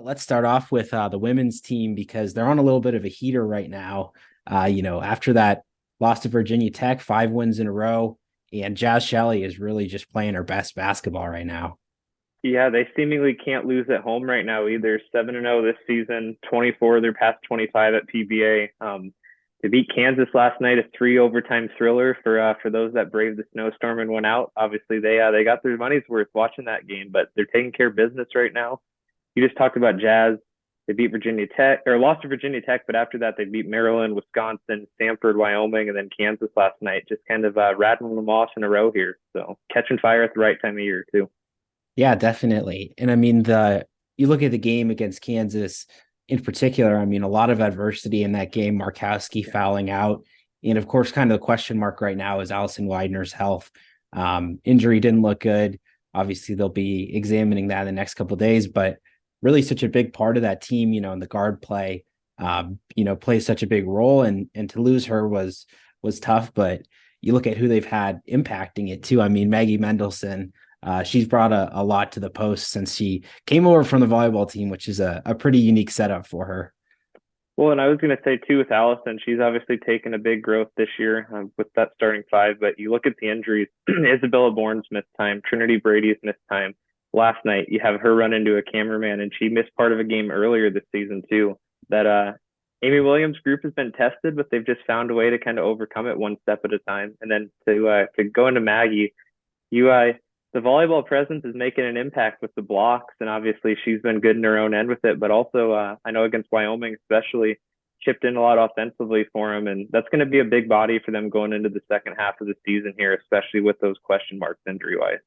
let's start off with the women's team because they're on a little bit of a heater right now. After that loss to Virginia Tech, 5 wins in a row, and Jazz Shelley is really just playing her best basketball right now. Yeah, they seemingly can't lose at home right now either. 7-0 this season, 24 their past 25 at PBA. They beat Kansas last night, a 3 overtime thriller for those that braved the snowstorm and went out. Obviously, they got their money's worth watching that game, but they're taking care of business right now. You just talked about Jazz. They beat Virginia Tech or lost to Virginia Tech, but after that they beat Maryland, Wisconsin, Stanford, Wyoming, and then Kansas last night. Just kind of rattling them off in a row here. So catching fire at the right time of year too. Yeah, definitely. And I mean, the you look at the game against Kansas in particular. I mean, a lot of adversity in that game. Markowski fouling out, and of course, kind of the question mark right now is Allison Widener's health. Injury didn't look good. Obviously, they'll be examining that in the next couple of days, but really such a big part of that team, in the guard play, plays such a big role. And to lose her was tough, but you look at who they've had impacting it too. I mean, Maggie Mendelson, she's brought a lot to the post since she came over from the volleyball team, which is a pretty unique setup for her. Well, and I was going to say too with Allison, she's obviously taken a big growth this year with that starting five. But you look at the injuries: Isabella Bourne's missed time, Trinity Brady's missed time. Last night, you have her run into a cameraman, and she missed part of a game earlier this season too. That Amy Williams' group has been tested, but they've just found a way to kind of overcome it one step at a time. And then to go into Maggie, you the volleyball presence is making an impact with the blocks, and obviously she's been good in her own end with it. But also, I know against Wyoming, especially, chipped in a lot offensively for them, and that's going to be a big body for them going into the second half of the season here, especially with those question marks injury wise.